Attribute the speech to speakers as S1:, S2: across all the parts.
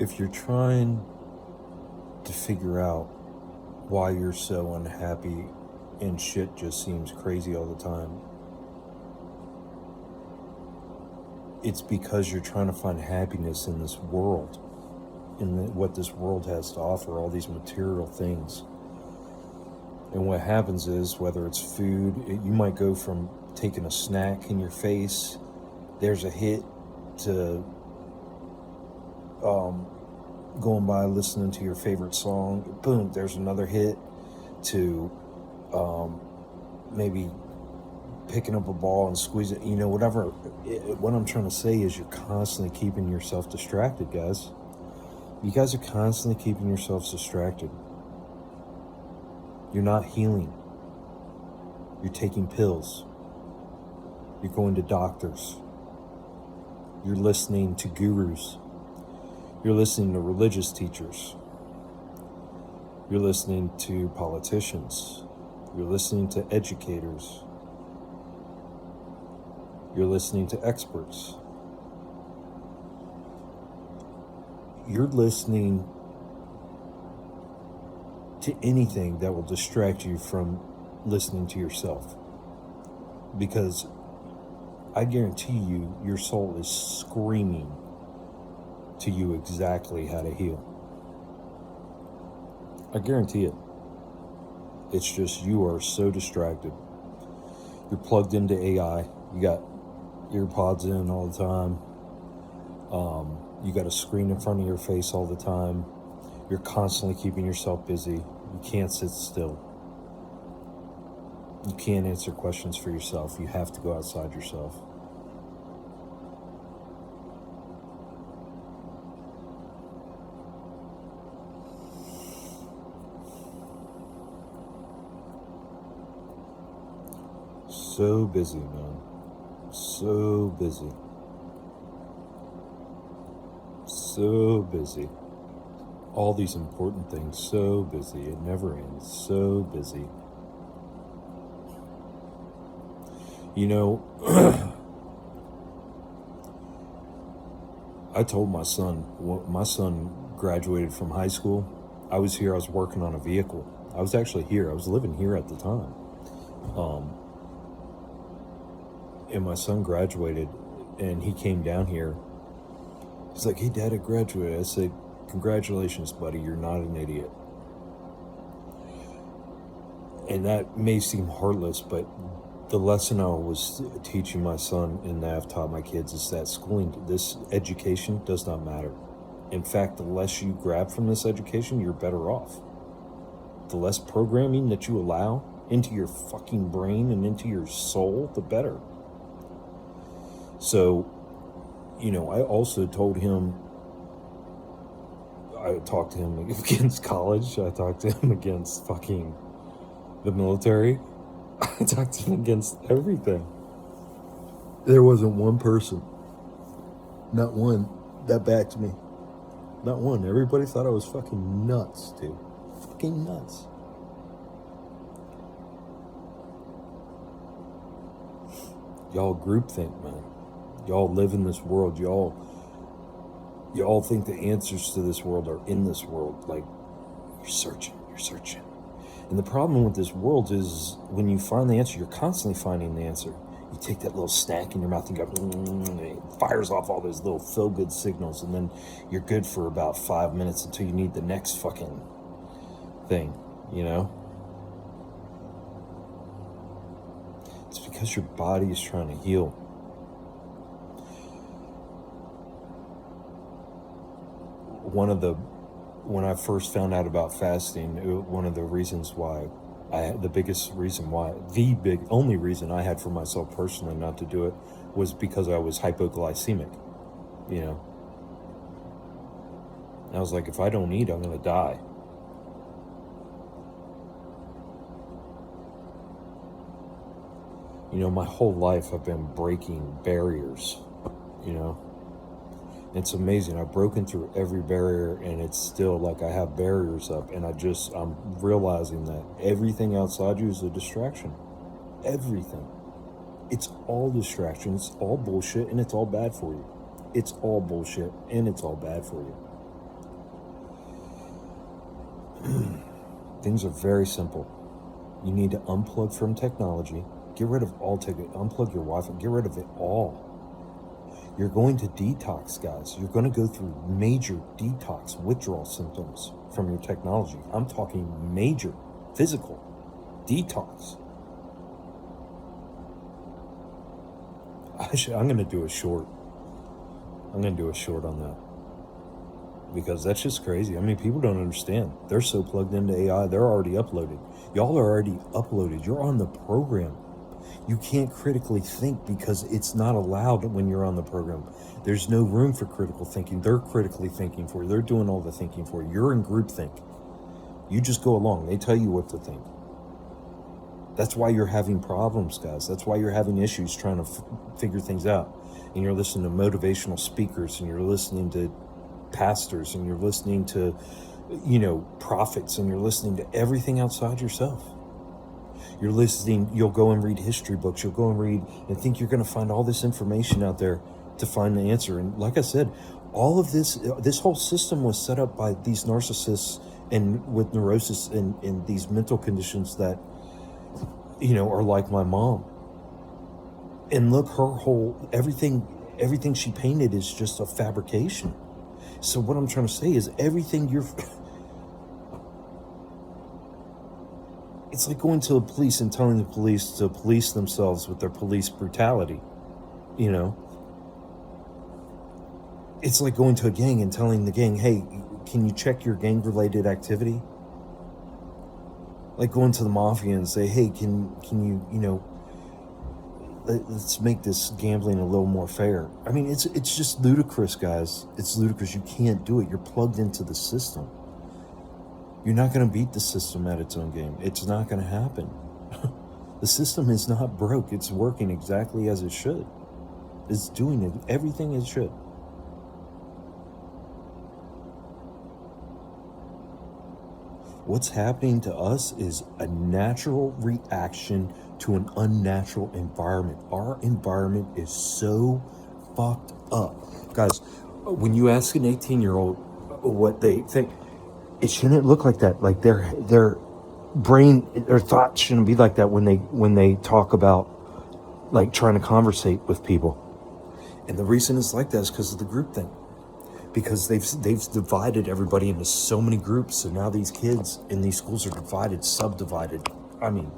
S1: If you're trying to figure out why you're so unhappy and shit just seems crazy all the time, it's because you're trying to find happiness in this world, in what this world has to offer, all these material things. And what happens is, whether it's food, you might go from taking a snack in your face, there's a hit, to going by listening to your favorite song, boom, there's another hit, to maybe picking up a ball and squeeze it, whatever. What I'm trying to say is you're constantly keeping yourself distracted, guys. You guys are constantly keeping yourselves distracted. You're not healing. You're taking pills. You're going to doctors. You're listening to gurus. You're listening to religious teachers. You're listening to politicians. You're listening to educators. You're listening to experts. You're listening to anything that will distract you from listening to yourself. Because I guarantee you, your soul is screaming to you exactly how to heal. I guarantee it. It's just you are so distracted. You're plugged into AI. You got earpods in all the time. You got a screen in front of your face all the time. You're constantly keeping yourself busy. You can't sit still. You can't answer questions for yourself. You have to go outside yourself. So busy, man. So busy. So busy. All these important things, so busy. It never ends. So busy. I told my son, my son graduated from high school. I was here, I was working on a vehicle. I was actually here, I was living here at the time. And my son graduated, and he came down here. He's like, "Hey, Dad, I graduated." I said, "Congratulations, buddy, you're not an idiot." And that may seem heartless, but the lesson I was teaching my son, and that I've taught my kids, is that schooling, this education does not matter. In fact, the less you grab from this education, you're better off. The less programming that you allow into your fucking brain and into your soul, the better. So, I also told him, I talked to him against college. I talked to him against fucking the military. I talked to him against everything. There wasn't one person, not one, that backed me. Not one. Everybody thought I was fucking nuts, dude. Fucking nuts. Y'all groupthink, man. Y'all live in this world. Y'all think the answers to this world are in this world. Like, you're searching. And the problem with this world is, when you find the answer, you're constantly finding the answer. You take that little snack in your mouth and go, it fires off all those little feel-good signals, and then you're good for about 5 minutes until you need the next fucking thing, It's because your body is trying to heal. When I first found out about fasting, one of the reasons why, the only reason I had for myself personally not to do it was because I was hypoglycemic, I was like, if I don't eat, I'm going to die. My whole life I've been breaking barriers, It's amazing. I've broken through every barrier, and it's still like I have barriers up, and I'm realizing that everything outside you is a distraction. Everything. It's all distraction. It's all bullshit, and it's all bad for you. It's all bullshit, and it's all bad for you. Things are very simple. You need to unplug from technology. Get rid of all unplug your Wi-Fi. Get rid of it all. You're going to detox, guys. You're going to go through major detox withdrawal symptoms from your technology. I'm talking major physical detox. I'm going to do a short. I'm going to do a short on that. Because that's just crazy. I mean, people don't understand. They're so plugged into AI, they're already uploaded. Y'all are already uploaded. You're on the program. You can't critically think because it's not allowed when you're on the program. There's no room for critical thinking. They're critically thinking for you. They're doing all the thinking for you. You're in groupthink. You just go along. They tell you what to think. That's why you're having problems, guys. That's why you're having issues trying to figure things out. And you're listening to motivational speakers, and you're listening to pastors, and you're listening to, prophets, and you're listening to everything outside yourself. You'll go and read history books. You'll go and read and think you're going to find all this information out there to find the answer. And like I said, all of this whole system was set up by these narcissists and with neurosis and these mental conditions that, are like my mom. And look, everything she painted is just a fabrication. So what I'm trying to say is it's like going to the police and telling the police to police themselves with their police brutality, It's like going to a gang and telling the gang, hey, can you check your gang-related activity? Like going to the mafia and say, hey, can you, let's make this gambling a little more fair. I mean, it's just ludicrous, guys. It's ludicrous. You can't do it. You're plugged into the system. You're not going to beat the system at its own game. It's not going to happen. The system is not broke. It's working exactly as it should. It's doing everything it should. What's happening to us is a natural reaction to an unnatural environment. Our environment is so fucked up. Guys, when you ask an 18-year-old what they think, it shouldn't look like that. Like their brain, their thoughts shouldn't be like that when they talk about like trying to conversate with people. And the reason it's like that is because of the group thing. Because they've divided everybody into so many groups, so now these kids in these schools are divided, subdivided. I mean,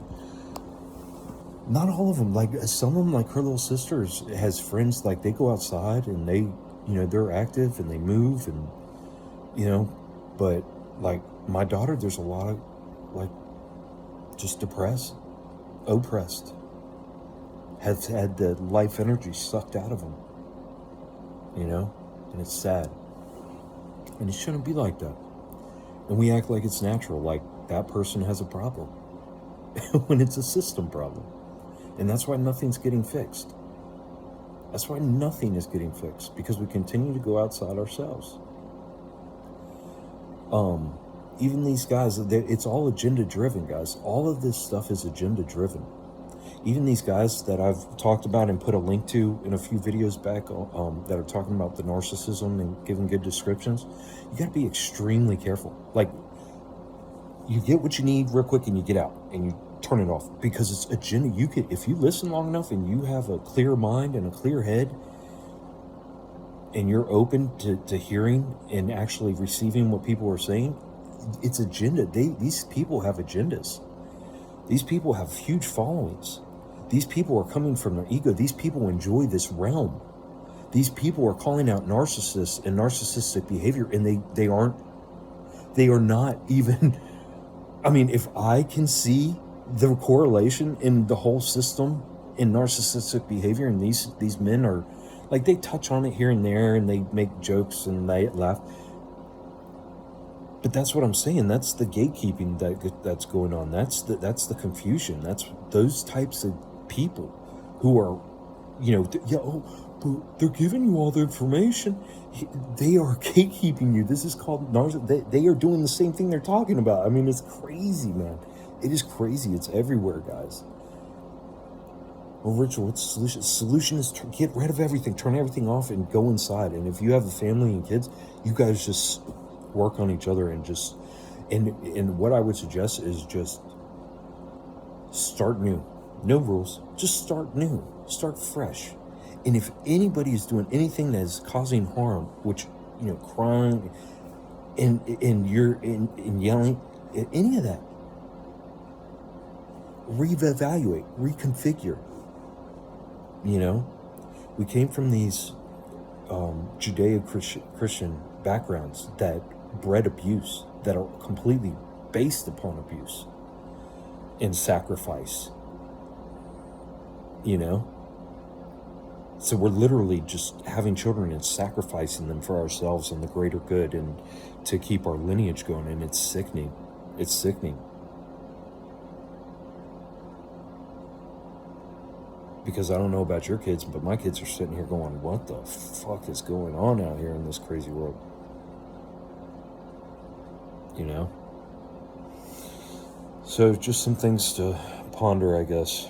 S1: not all of them. Like some of them, like her little sister has friends. Like they go outside and they're active and they move and But like my daughter, there's a lot of like just depressed, oppressed, has had the life energy sucked out of them. And it's sad. And it shouldn't be like that. And we act like it's natural, like that person has a problem when it's a system problem. And that's why nothing's getting fixed. That's why nothing is getting fixed, because we continue to go outside ourselves. Even these guys, it's all agenda driven, guys. All of this stuff is agenda driven. Even these guys that I've talked about and put a link to in a few videos back that are talking about the narcissism and giving good descriptions, you got to be extremely careful. Like, you get what you need real quick and you get out and you turn it off, because it's agenda. If you listen long enough and you have a clear mind and a clear head and you're open to hearing and actually receiving what people are saying, it's agenda. These people have agendas. These people have huge followings. These people are coming from their ego. These people enjoy this realm. These people are calling out narcissists and narcissistic behavior, and they are not even, I mean, if I can see the correlation in the whole system in narcissistic behavior, and these men are, like, they touch on it here and there, and they make jokes and they laugh. But that's what I'm saying. That's the gatekeeping that's going on. That's the confusion. That's those types of people who are, but they're giving you all the information. They are gatekeeping you. This is called narcissism. They are doing the same thing they're talking about. I mean, it's crazy, man. It is crazy. It's everywhere, guys. Well, Rachel, what's the solution? The solution is to get rid of everything, turn everything off, and go inside. And if you have a family and kids, you guys just work on each other and And what I would suggest is just start new. No rules. Just start new. Start fresh. And if anybody is doing anything that is causing harm, which, crying and you're in yelling, any of that, reevaluate, reconfigure. We came from these Judeo-Christian backgrounds that bred abuse, that are completely based upon abuse and sacrifice. So we're literally just having children and sacrificing them for ourselves and the greater good and to keep our lineage going, and it's sickening. It's sickening. Because I don't know about your kids, but my kids are sitting here going, what the fuck is going on out here in this crazy world? So just some things to ponder, I guess.